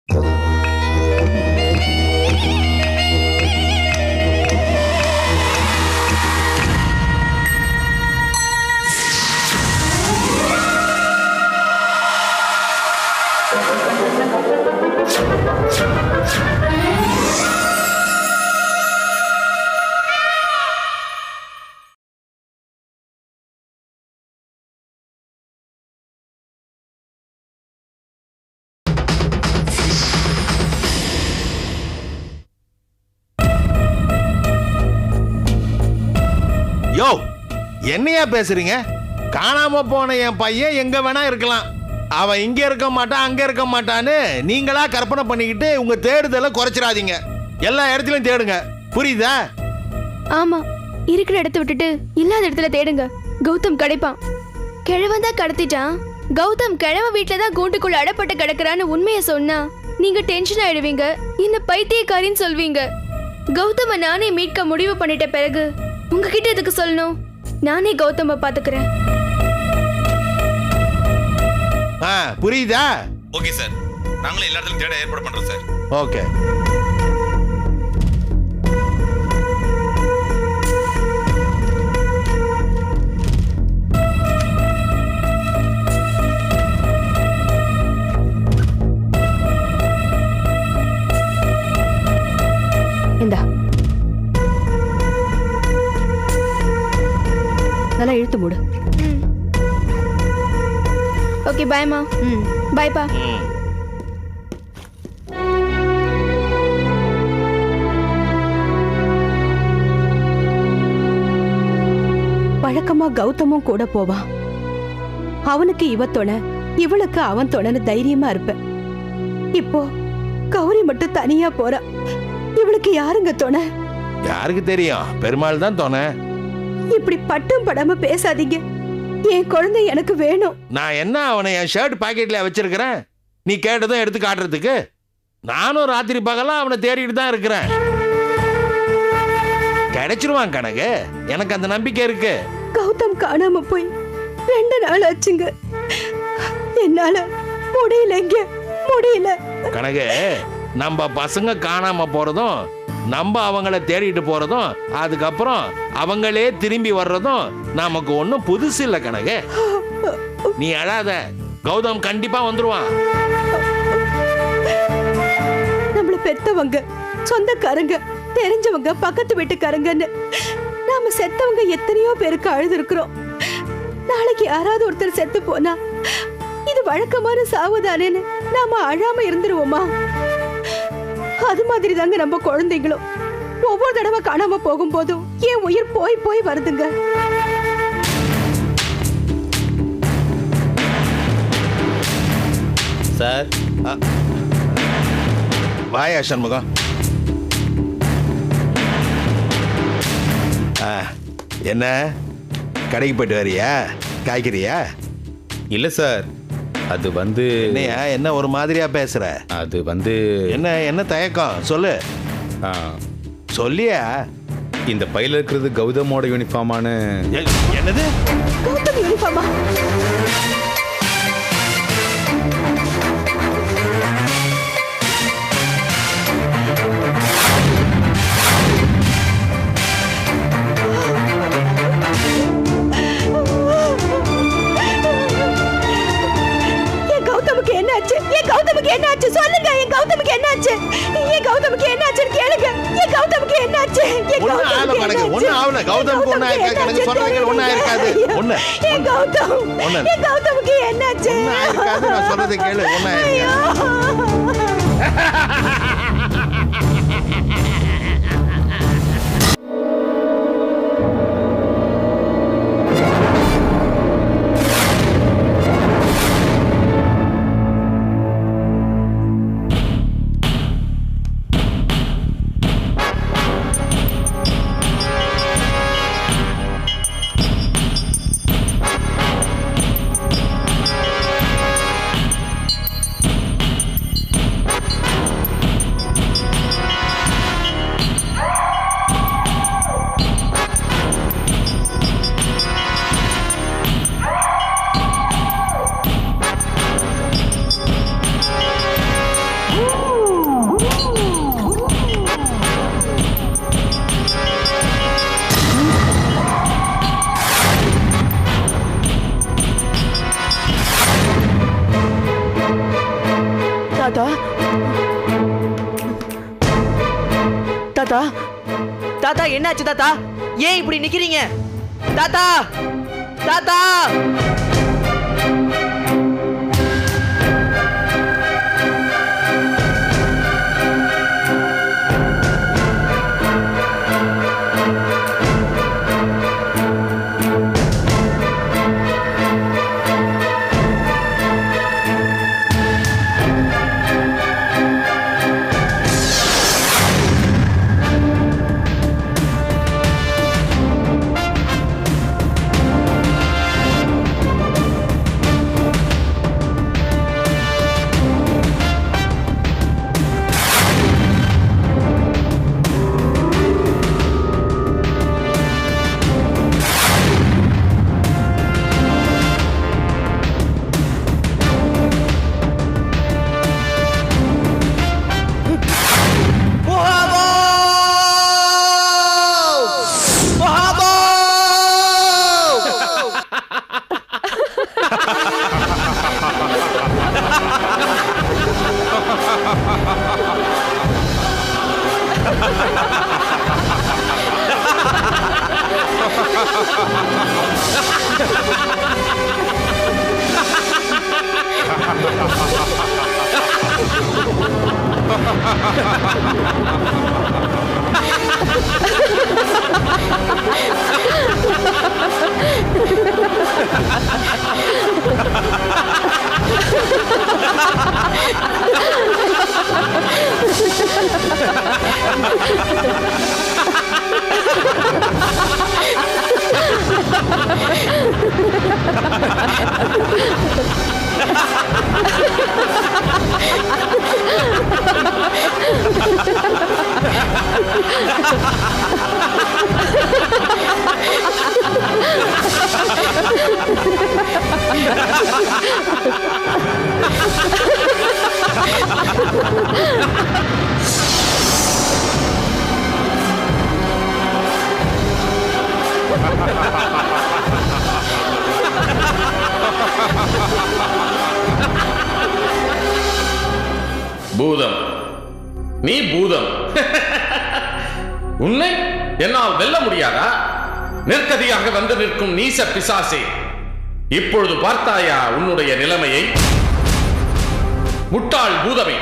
யோ, என்னையா பேசுறீங்க? காணாம போன என் பையன் எங்க வேணா இருக்கலாம். அவன் இங்க இருக்க மாட்டான், அங்க இருக்க மாட்டான்னு நீங்களா கற்பனை பண்ணிக்கிட்டு உங்க தேடுதலை குறைச்சிடாதீங்க. எல்லா இடத்துலயும் தேடுங்க, புரியுதா? ஆமா, இருக்கிற இடத்த விட்டுட்டு இல்லாத இடத்துல தேடுங்க. கௌதம் கிடைப்பான். கிழவன் தான் கடத்திட்டான். கௌதம் கிழவன் வீட்டுல தான் கூண்டுக்குள்ள அடப்பட்டு கிடக்குறான்னு உண்மையை சொன்னா நீங்க டென்ஷன் ஆயிடுவீங்க, என்ன பைத்தியக்காரின்னு சொல்வீங்க. கௌதம நானே மீட்க முடிவு பண்ணிட்ட பிறகு உங்ககிட்ட எதுக்கு சொல்லணும்? நானே கௌதம பாத்துக்கிறேன். புரியுதா? ஓகே சார், நாங்களே எல்லா இடத்துலயும் தேட ஏற்பாடு பண்றோம் சார். ஓகே. இந்தா, நல்லா இழுத்து மூடு. ஓகே, பாய்மா. பாய்ப்பா. வழக்கமா கௌதமும் கூட போவான். அவனுக்கு இவ துணை, இவளுக்கு அவன் துணைன்னு தைரியமா இருப்பேன். இப்போ கௌரி மட்டும் தனியா போறா. இவளுக்கு யாருங்க துணை? யாருக்கு தெரியும்? பெருமாள் தான் துணை. இப்படி பட்டும் படாம பேசாதீங்க. என் குழந்தை எனக்கு வேணும். நான் என்ன அவனை என் ஷர்ட் பாக்கெட்ல வச்சிருக்கிறேன்? நீ கேட்டதும் எடுத்து காட்டுறதுக்கு? நானும் ராத்திரி பகலாம் அவனை தேடிட்டு தான் இருக்கிறேன். கிடைச்சிருவான் கணக்கு, எனக்கு அந்த நம்பிக்கை இருக்கு. கௌதம் காணாம போய் 2 நாள் ஆச்சுங்க. என்னால முடியலங்க, முடியல. கணக்கு, நம்ம பசங்க காணாம போறதும், நம்ம அவங்கள தேடிட்டு போறதும், அதுக்கப்புறம் அவங்களே திரும்பி வர்றதும் நமக்கு ஒன்றும் புதுசு இல்லை கணக்கு. நீ அழாத, கௌதம் கண்டிப்பா வந்துருவான். நம்மள பெத்தவங்க, சொந்தக்காரங்க, தெரிஞ்சவங்க, பக்கத்து வீட்டுக்காரங்கன்னு நாம செத்தவங்க எத்தனையோ பேருக்கு அழுது இருக்கிறோம். நாளைக்கு யாராவது ஒருத்தர் செத்து போனா இது வழக்கமான சாவுதானேன்னு நாம அழாம இருந்துருவோமா? அது மாதிரி தாங்க நம்ம குழந்தைங்களும். ஒவ்வொரு தடவை காணாம போகும் போதும் என் உயிர் போய் போய் வருதுங்க. சார், வாயா சண்முகம். என்ன கடைக்கு போயிட்டு வரியா? காய்கறியா? இல்ல சார், அது என்னையா, என்ன ஒரு மாதிரியா பேசுற? அது என்ன தயக்கம்? சொல்லு, சொல்லியா? இந்த பையில இருக்கிறது கௌதமோட யூனிஃபார்மான. என்னது? கௌதம் யூனிஃபார்மா? என்னாச்சு சொல்லுங்க. என் கௌதமுக்கு என்னாச்சு? என் கௌதமுக்கு என்னாச்சுன்னு கேளுங்க. என் கௌதமுக்கு என்னாச்சு? ஒண்ணு ஆவல. கௌதமுக்கு ஒண்ணு ஆயிருக்காது. எனக்கு சொல்றதுக்கு ஒண்ணு ஆயிருக்காது. ஒண்ணு. என் கௌதமுக்கு என்னாச்சு? ஒண்ணு ஆயிருக்காது. நான் சொல்றதை கேளு. ஒண்ணு ஆயிருக்காது. தாத்தா தாத்தா தாத்தா என்னாச்சு தாத்தா? ஏன் இப்படி நிக்கிறீங்க? தாத்தா தாத்தா பூதம், நீ பூதம். உன்னை என்னால் வெல்ல முடியாதா? நெற்கதியாக வந்து நிற்கும் நீச பிசாசே, இப்பொழுது பார்த்தாயா உன்னுடைய நிலைமையை? முட்டாள் பூதமே,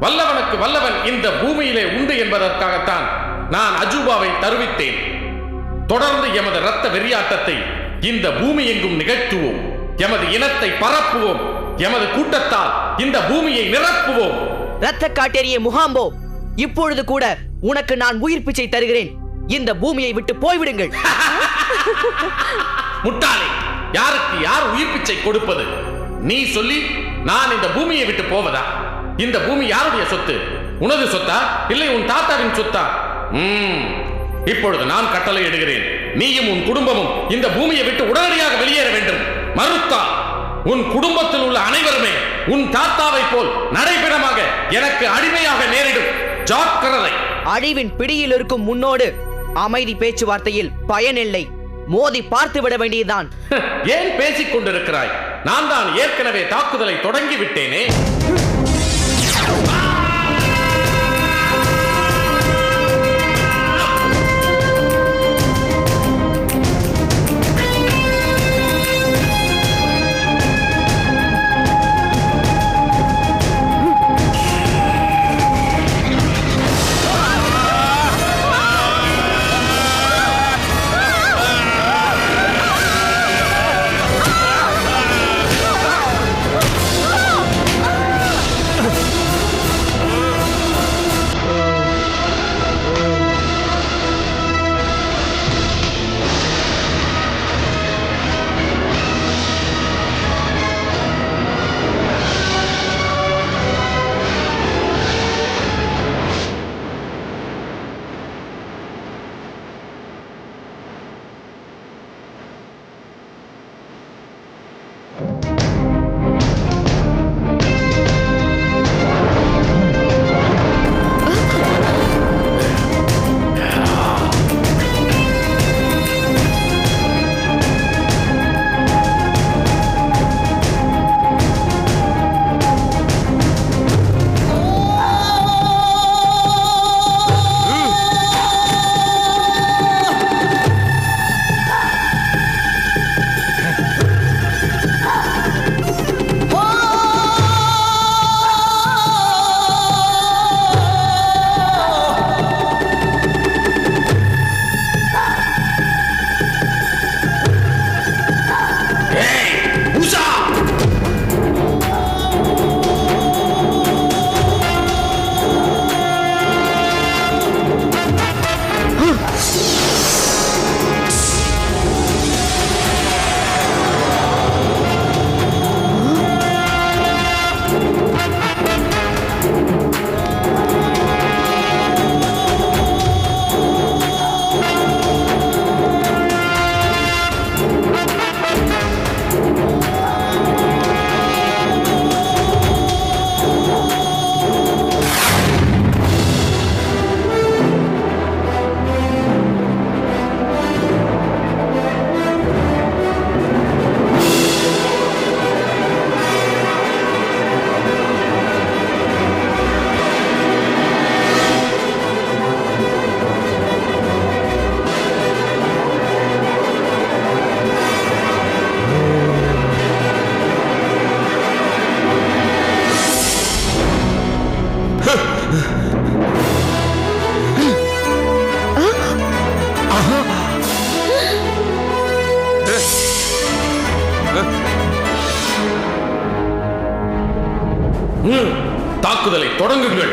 வல்லவனுக்கு வல்லவன் இந்த பூமியிலே உண்டு என்பதற்காகத்தான் நான் அஜூபாவை தருவித்தேன். தொடர்ந்து எமது இரத்த வெறியாட்டத்தை இந்த பூமி எங்கும் நிகழ்த்துவோம். எமது இனத்தை பரப்புவோம். எமது கூட்டத்தால் இந்த பூமியை நிரப்புவோம். ரத்த காட்டேரிய முகாம்போ, இப்பொழுது கூட உனக்கு நான் உயிர் பிச்சை தருகிறேன். இந்த பூமியை விட்டு போய்விடுங்கள். முட்டாளே, யாருக்கு யார் உயிர் பிச்சை கொடுப்பது? நீ சொல்லி நான் இந்த பூமியை விட்டு போவதா? இந்த பூமி யாருடைய சொத்து? உனது சொத்தா இல்லை உன் தாத்தாவின் சொத்தா? இப்பொழுது நான் கட்டளை இடுகிறேன். நீயும் உன் குடும்பமும் இந்த பூமியை விட்டு உடனடியாக வெளியேற வேண்டும். மறுத்தால் உன் குடும்பத்தில் உள்ள அனைவருமே உன் தாத்தாவை போல் நடைபெறமாக எனக்கு அடிமையாக நேரிடும். ஜாக்கிரதை. அழிவின் பிடியில் இருக்கும் முன்னோடு அமைதி பேச்சுவார்த்தையில் பயனில்லை. மோதி பார்த்து விட வேண்டியதுதான். ஏன் பேசிக் கொண்டிருக்கிறாய்? நான் தான் ஏற்கனவே தாக்குதலை தொடங்கி விட்டேனே. தாக்குதலை தொடங்குங்கள்.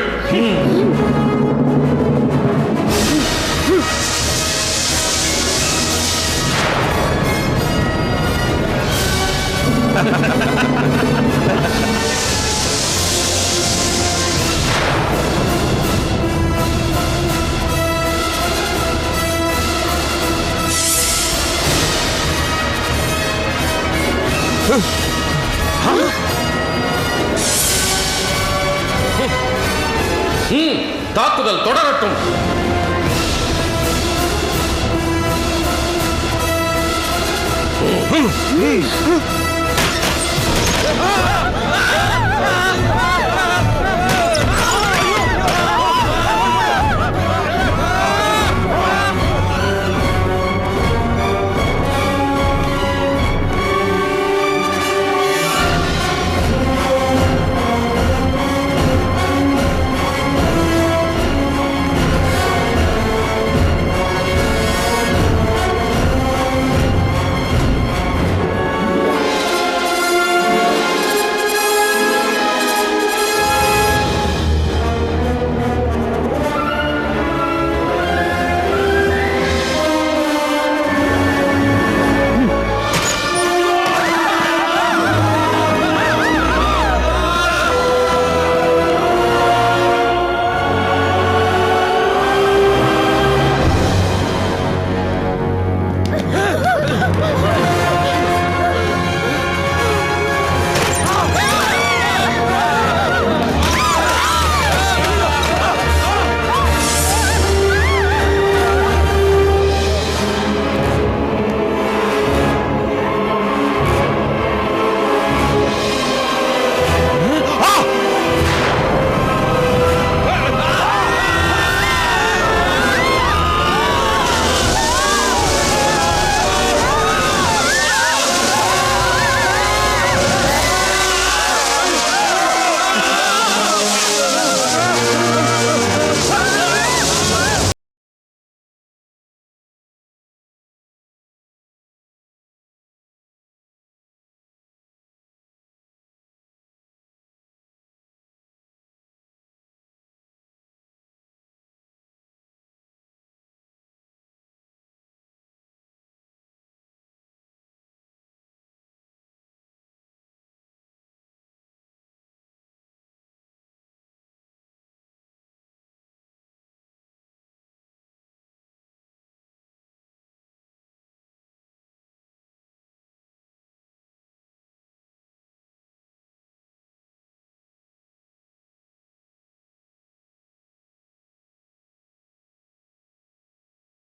தாக்குதல் தொடரட்டும்.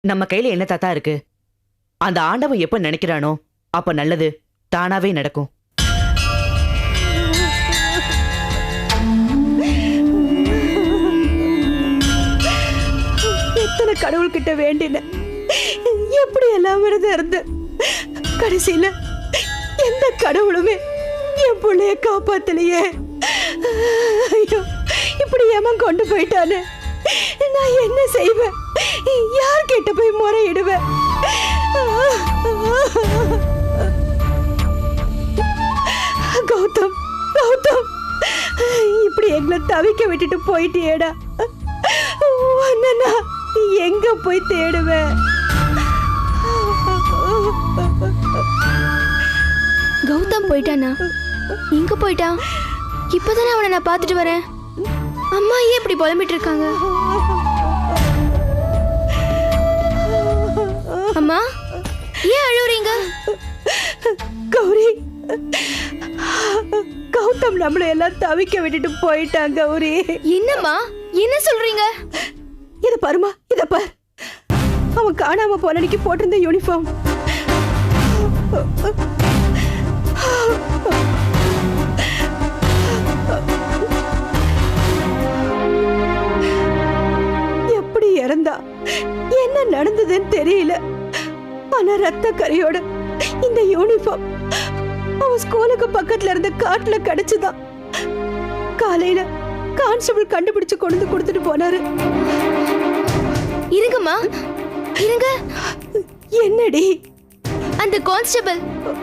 நம்ம கையில என்ன தாத்தா இருக்கு? அந்த ஆண்டவன் எப்ப நினைக்கிறானோ அப்ப நல்லது தானாவே நடக்கும். எத்தனை கடவுள்கிட்ட வேண்டின, எப்படி எல்லாம் விரதம் இருந்து கடைசியில எந்த கடவுளுமே என் பிள்ளைய காப்பாத்தலையே. ஐயோ, இப்படி ஏமன் கொண்டு போயிட்டானே, நான் என்ன செய்வேன்? யார் கிட்ட போய் முறையிடுவேன்? கௌதம், கௌதம், இப்படி எங்களை தவிக்க விட்டுட்டு போயிட்டியேடா. நான் எங்க போய் தேடுவேன்? கௌதம் போயிட்டானா? எங்க போயிட்டான்? இப்பதானே அவனை நான் பார்த்துட்டு வரேன். அம்மா ஏன் இப்படி புலம்பிட்டு இருக்காங்க? அம்மா ஏன் அழுவுறீங்க? கௌரி, கௌதம் நம்மளை எல்லாம் தவிக்க விட்டுட்டு போயிட்டான். கௌரி, என்னம்மா என்ன சொல்றீங்க? இத பாருமா, இத பார். அவன் காணாம போன அன்னைக்கு போட்டிருந்த யூனிஃபார்ம். எப்படி இறந்தா, என்ன நடந்ததுன்னு தெரியல. ஆனா ரத்த கரையோட இந்த யூனிஃபார்ம் அவன் ஸ்கூலுக்கு பக்கத்துல இருந்த காட்டுல கிடைச்சுதான். காலையில கான்ஸ்டபிள் கண்டுபிடிச்சு கொண்டு கொடுத்துட்டு போனாரு. இருங்கம்மா, இருங்க. என்னடி? அந்த கான்ஸ்டபிள்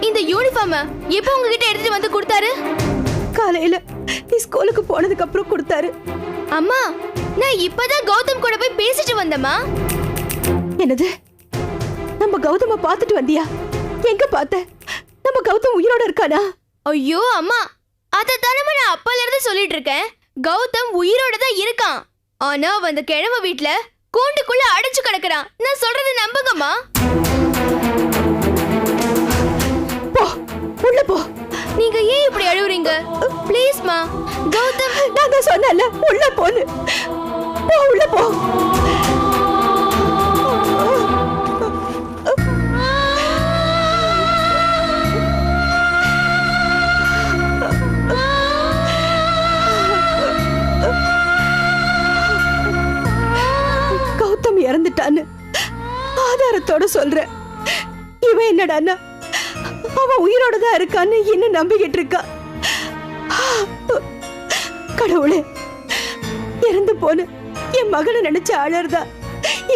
இந்த யூனிஃபார்ம் எப்ப உங்ககிட்ட எடுத்துட்டு வந்து கொடுத்தாரு? காலையில நீ ஸ்கூலுக்கு போனதுக்கு அப்புறம் கொடுத்தாரு. அம்மா நான் இப்பதான் கௌதம் கூட போய் பேசிட்டு வந்தேம்மா. என்னது? நம்ம கௌதம பார்த்துட்டு வந்தியா? எங்க பார்த்த? நம்ம கௌதம் உயிரோட இருக்கானா? ஐயோ அம்மா, அத தானே நான் அப்பால இருந்து சொல்லிட்டு இருக்கேன். கௌதம் உயிரோட தான் இருக்கான். ஆனா அவன் அந்த கிழமை வீட்ல கூண்டுக்குள்ள அடைச்சு கிடக்குறான். நான் சொல்றது நம்புங்கம்மா. போ, உள்ள போ. நீங்க ஏன் இப்படி அழுவுறீங்க? ப்ளீஸ்மா. கௌதம், நான் தான் சொன்னேன்ல, உள்ள போன்னு. போ, உள்ள போ. கௌதம் இறந்துட்டான்னு ஆதாரத்தோட சொல்றேன். இவன் என்னடான்னா அவன் உயிரோட தான் இருக்கான்னு இன்னும் நம்பிக்கிட்டு இருக்கா. கடவுளே, இறந்து போன என் மகனை நினைச்சு அழறதா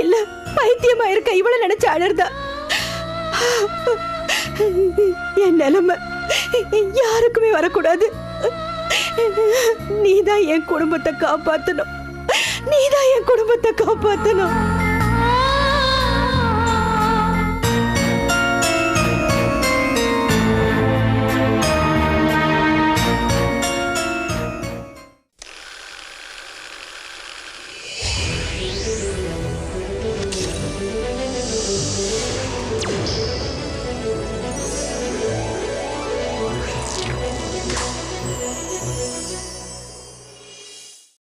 இல்ல பைத்தியமா இருக்க இவளை நினைச்சு அழறதா? என் நிலைமை யாருக்குமே வரக்கூடாது. நீதான் என் குடும்பத்தை காப்பாத்தணும். நீதான் என் குடும்பத்தை காப்பாத்தணும்.